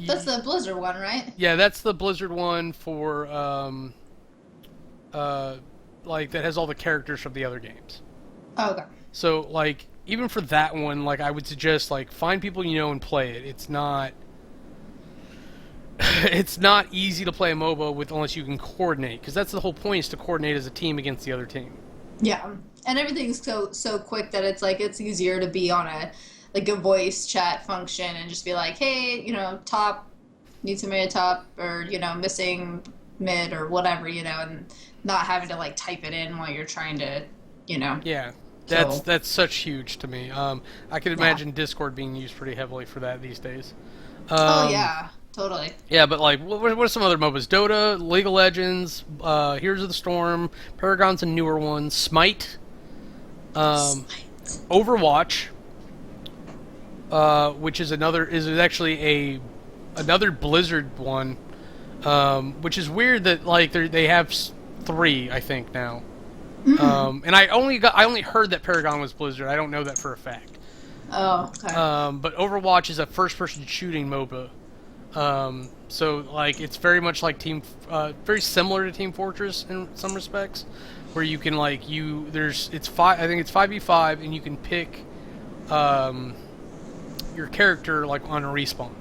That's the Blizzard one, right? Yeah, that's the Blizzard one for, like, that has all the characters from the other games. Oh, okay. So, like, even for that one, like, I would suggest, like, find people you know and play it. It's not... it's not easy to play a MOBA unless you can coordinate, because that's the whole point, is to coordinate as a team against the other team. Yeah, and everything's so quick that it's like it's easier to be on a voice chat function and just be like, hey, you know, top, need somebody to top, or, you know, missing mid or whatever, you know, and not having to like type it in while you're trying to, you know. Yeah, that's such huge to me. I could imagine Discord being used pretty heavily for that these days. Oh yeah, totally. Yeah, but like, what are some other MOBAs? Dota, League of Legends, Heroes of the Storm, Paragon's a newer one, Smite, Overwatch. Which is actually another Blizzard one, which is weird that like they have 3, I think, now. Mm-hmm. And I only heard that Paragon was Blizzard. I don't know that for a fact. Oh, okay. But Overwatch is a first-person shooting MOBA. So like it's very much like very similar to Team Fortress in some respects, where you can like it's 5v5 and you can pick your character like on a respawn,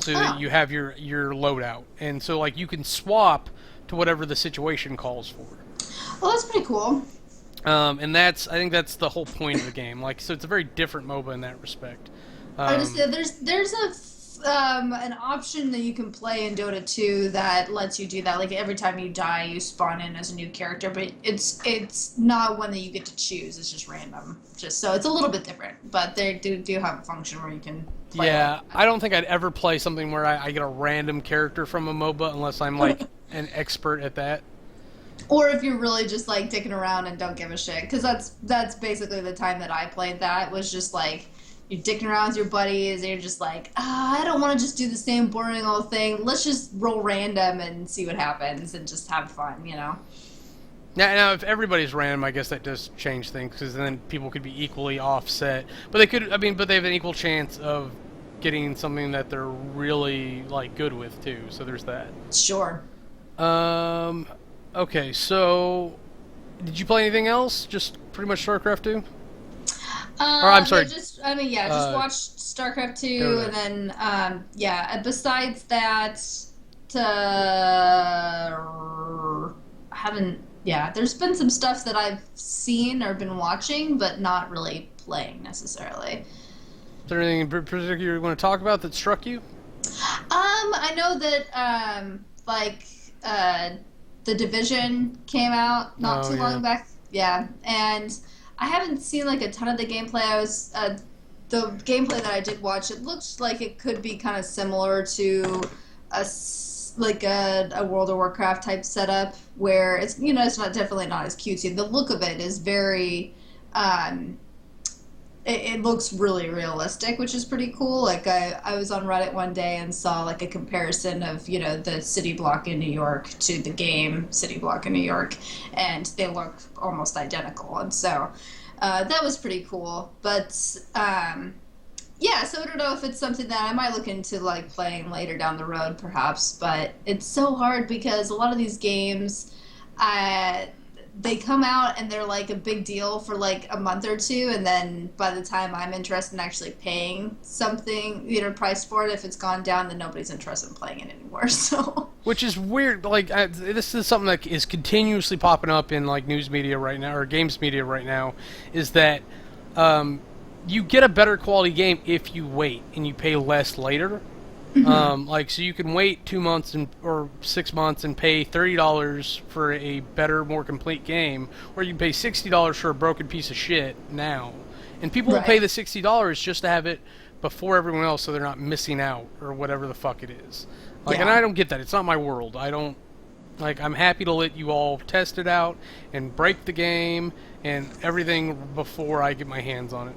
so that you have your loadout, and so like you can swap to whatever the situation calls for. Well, that's pretty cool. And I think that's the whole point of the game. Like, so it's a very different MOBA in that respect. I just there's an option that you can play in Dota 2 that lets you do that. Like every time you die, you spawn in as a new character, but it's not one that you get to choose. It's just random. Just so it's a little bit different, but they do have a function where you can play. Yeah, Like I don't think I'd ever play something where I get a random character from a MOBA unless I'm like an expert at that. or if you're really just like dicking around and don't give a shit, because that's basically the time that I played. That was just like you're dicking around with your buddies, and you're just like, I don't want to just do the same boring old thing. Let's just roll random and see what happens and just have fun, you know? Now, if everybody's random, I guess that does change things because then people could be equally offset. But they could, I mean, but they have an equal chance of getting something that they're really like good with too. So there's that. Sure. Okay, so did you play anything else? Just pretty much StarCraft 2? Or I'm sorry. Just watched StarCraft 2, Dota. and then, besides that, I haven't, there's been some stuff that I've seen or been watching, but not really playing necessarily. Is there anything in particular you want to talk about that struck you? I know that, The Division came out not too long back. Yeah, and I haven't seen like a ton of the gameplay. The gameplay that I did watch, it looks like it could be kind of similar to a World of Warcraft type setup where it's definitely not as cutesy. The look of it is very it looks really realistic, which is pretty cool. Like I was on Reddit one day and saw like a comparison of the city block in New York to the game city block in New York, and they look almost identical. And so that was pretty cool. But so I don't know if it's something that I might look into like playing later down the road, perhaps. But it's so hard because a lot of these games, they come out and they're like a big deal for like a month or two, and then by the time I'm interested in actually paying something, price for it, if it's gone down, then nobody's interested in playing it anymore. So, which is weird. Like this is something that is continuously popping up in like news media right now or games media right now, is that you get a better quality game if you wait and you pay less later. So you can wait 2 months or 6 months and pay $30 for a better, more complete game, or you can pay $60 for a broken piece of shit now. And people will pay the $60 just to have it before everyone else, so they're not missing out or whatever the fuck it is. And I don't get that. It's not my world. I don't I'm happy to let you all test it out and break the game and everything before I get my hands on it.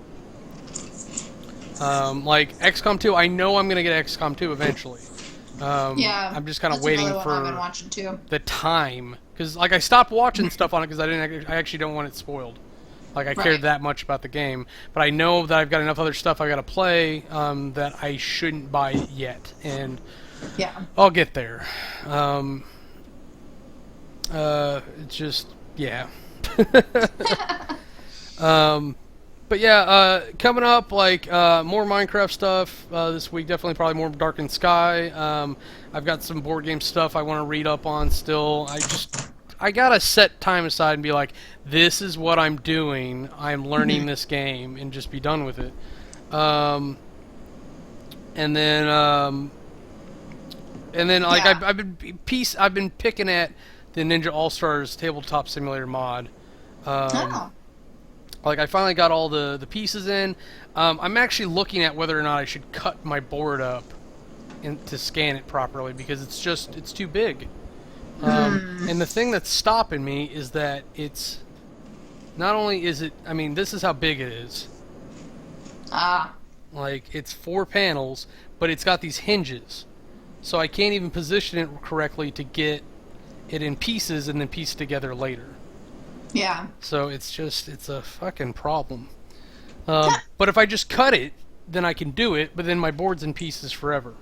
XCOM 2, I know I'm going to get XCOM 2 eventually. I'm just kind of waiting for the time. Because, I stopped watching stuff on it because I actually don't want it spoiled. I cared that much about the game. But I know that I've got enough other stuff I got to play that I shouldn't buy it yet. And I'll get there. It's just, But coming up, more Minecraft stuff this week. Definitely probably more Darkened Sky. I've got some board game stuff I want to read up on still. I gotta set time aside and be like, this is what I'm doing. I'm learning this game, and just be done with it. I've been picking at the Ninja All Stars Tabletop Simulator mod. I finally got all the pieces in. I'm actually looking at whether or not I should cut my board up to scan it properly, because it's too big. And the thing that's stopping me is that it's not only is it, this is how big it is. It's 4 panels, but it's got these hinges. So I can't even position it correctly to get it in pieces and then piece it together later. Yeah. So it's a fucking problem. But if I just cut it, then I can do it, but then my board's in pieces forever.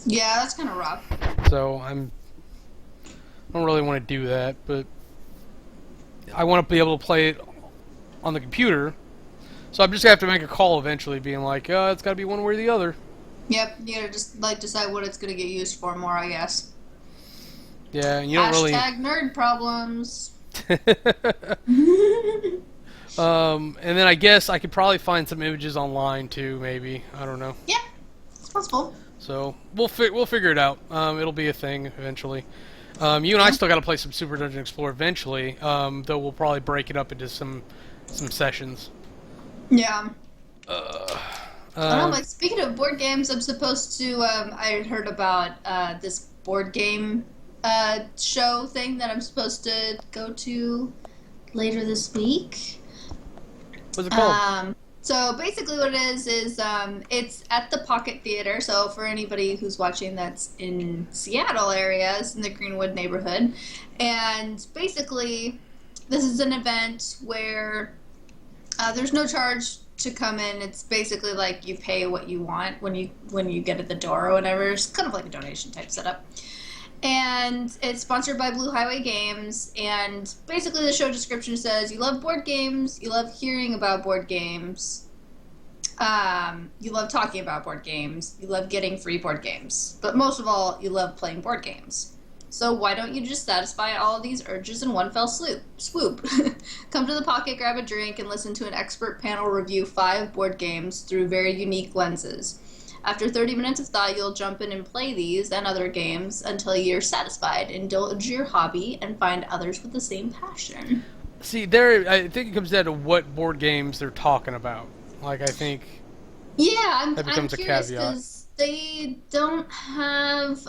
Yeah, that's kind of rough. So I don't really want to do that, but I want to be able to play it on the computer. So I'm just going to have to make a call eventually, being like, it's got to be one way or the other. Yep, you gotta just decide what it's going to get used for more, I guess. Yeah, and you don't really... #nerd problems. And then I guess I could probably find some images online too, maybe. I don't know. Yeah, it's Possible. So we'll figure it out. It'll be a thing eventually. You and I Yeah. still got to play some Super Dungeon Explorer eventually. Though we'll probably break it up into some sessions. Yeah. Uh, I don't know, um, like speaking of board games, I'm supposed to. I heard about this board game show thing that I'm supposed to go to later this week. what's it called? So basically, what it is it's at the Pocket Theater. So for anybody who's watching that's in Seattle areas in the Greenwood neighborhood, and basically, this is an event where there's no charge to come in. It's basically like you pay what you want when you get at the door or whatever. It's kind of like a donation type setup. And it's sponsored by Blue Highway Games. And basically, the show description says you love board games, you love hearing about board games, you love talking about board games, you love getting free board games, but most of all, you love playing board games. So why don't you just satisfy all of these urges in one fell swoop? Come to the Pocket, grab a drink, and listen to an expert panel review 5 board games through very unique lenses. After 30 minutes of thought, you'll jump in and play these and other games until you're satisfied. Indulge your hobby and find others with the same passion. See, I think it comes down to what board games they're talking about. Like, I think Yeah, that I'm becomes a curious caveat. because they don't have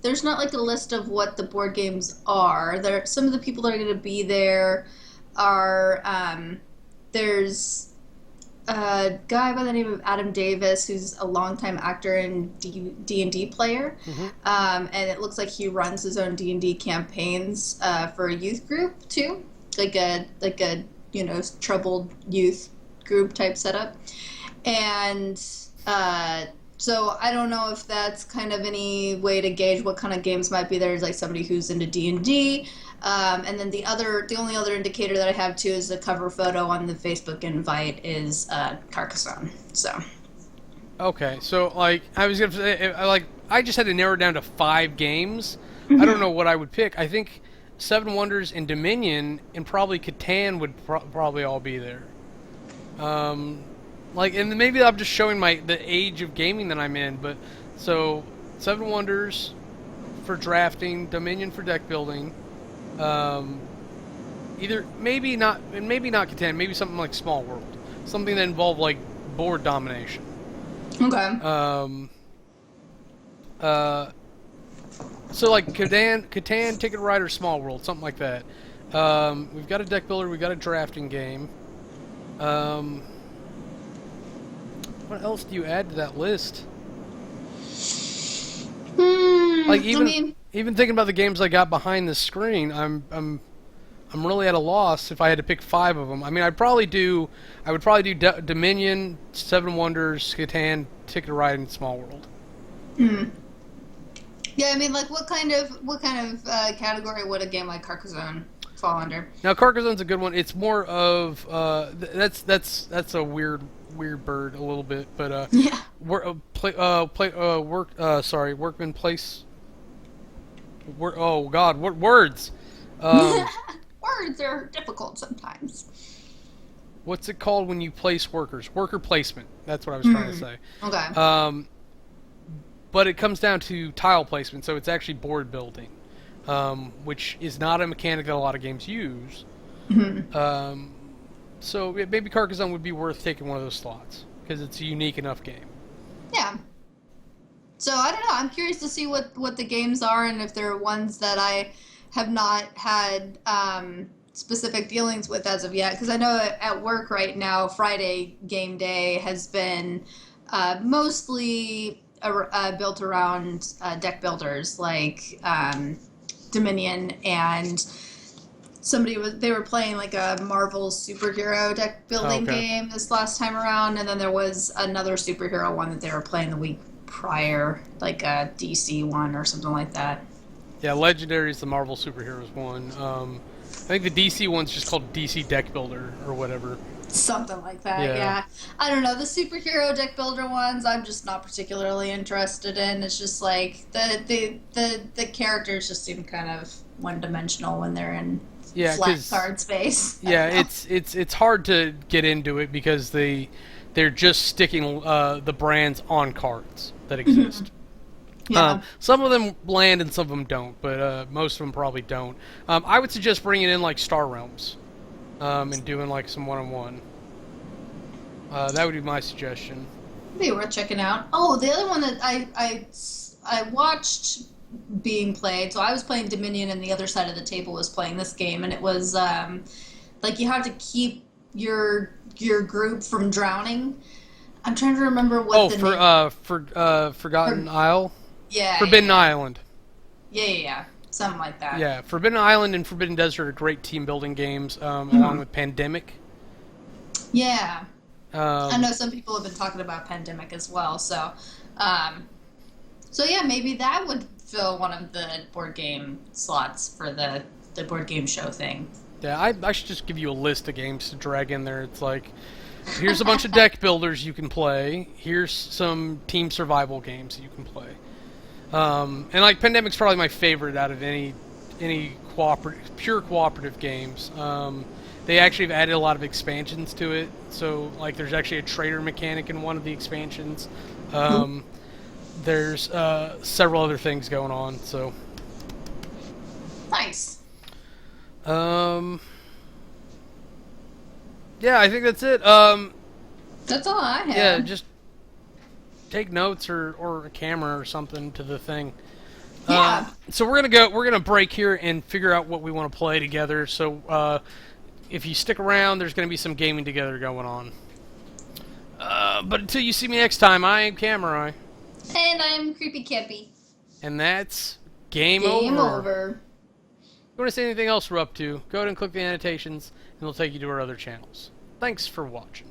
there's not like a list of what the board games are. There, some of the people that are going to be there are there's a guy by the name of Adam Davis who's a longtime actor and D&D player, and it looks like he runs his own D&D campaigns for a youth group too, like a troubled youth group type setup, and so I don't know if that's kind of any way to gauge what kind of games might be there. Is like somebody who's into D&D, and then the only other indicator that I have too is the cover photo on the Facebook invite is Carcassonne. So Okay, so like I was gonna say, I just had to narrow it down to 5 games. I don't know what I would pick. I think Seven Wonders and Dominion and probably Catan would probably all be there. And maybe I'm just showing the age of gaming that I'm in, but so Seven Wonders for drafting, Dominion for deck building, either maybe not Catan, maybe something like Small World, something that involved like board domination. okay, So like Catan, Ticket Rider, Small World, something like that. We've got a deck builder, we've got a drafting game. What else do you add to that list? Like even thinking about the games I got behind the screen, I'm really at a loss if I had to pick 5 of them. I mean, I would probably do Dominion, Seven Wonders, Catan, Ticket to Ride, and Small World. yeah. I mean, like what kind of category would a game like Carcassonne fall under? Now, Carcassonne's a good one. It's more of that's a weird bird a little bit, but Yeah. Workman Place. Oh God, what words? Um, Words are difficult sometimes. what's it called when you place workers? Worker placement. That's what I was trying to say. Okay. But it comes down to tile placement, so it's actually board building, which is not a mechanic that a lot of games use. So maybe Carcassonne would be worth taking one of those slots because it's a unique enough game. Yeah. So I don't know. I'm curious to see what the games are and if there are ones that I have not had specific dealings with as of yet. Because I know at work right now, Friday game day has been mostly built around deck builders like Dominion, and they were playing like a Marvel superhero deck building game this last time around, and then there was another superhero one that they were playing the week prior, like a DC one or something like that. Yeah, Legendary is the Marvel superheroes one. I think the DC one's just called DC Deck Builder or whatever. Something like that, yeah. I don't know. The superhero deck builder ones, I'm just not particularly interested in. It's just like the characters just seem kind of one-dimensional when they're in flat card space. Yeah, it's hard to get into it because the They're just sticking the brands on cards that exist. Yeah. Some of them land and some of them don't, but most of them probably don't. I would suggest bringing in like Star Realms and doing like some one-on-one. That would be my suggestion. Be worth checking out. Oh, the other one that I watched being played. So I was playing Dominion, and the other side of the table was playing this game, and it was like you have to keep your group from drowning. I'm trying to remember what the name. Forgotten Isle. Yeah. Forbidden yeah. Island. Yeah. Something like that. Yeah, Forbidden Island and Forbidden Desert are great team building games, along with Pandemic. Yeah. I Um, know some people have been talking about Pandemic as well, so yeah, maybe that would fill one of the board game slots for the board game show thing. yeah, I should just give you a list of games to drag in there. It's like, here's a bunch of deck builders you can play. Here's some team survival games that you can play. And like Pandemic's probably my favorite out of any pure cooperative games. They actually have added a lot of expansions to it. So like there's actually a trader mechanic in one of the expansions. There's several other things going on. So Nice. yeah, I think that's it. That's all I have. Yeah, just take notes or a camera or something to the thing. Yeah. So we're gonna break here and figure out what we want to play together. So if you stick around, there's gonna be some gaming together going on. But until you see me next time, I am Kamurai. And I'm Creepy Cappy. And that's Game Game Over. over. If you want to see anything else we're up to, go ahead and click the annotations, and it'll take you to our other channels. Thanks for watching.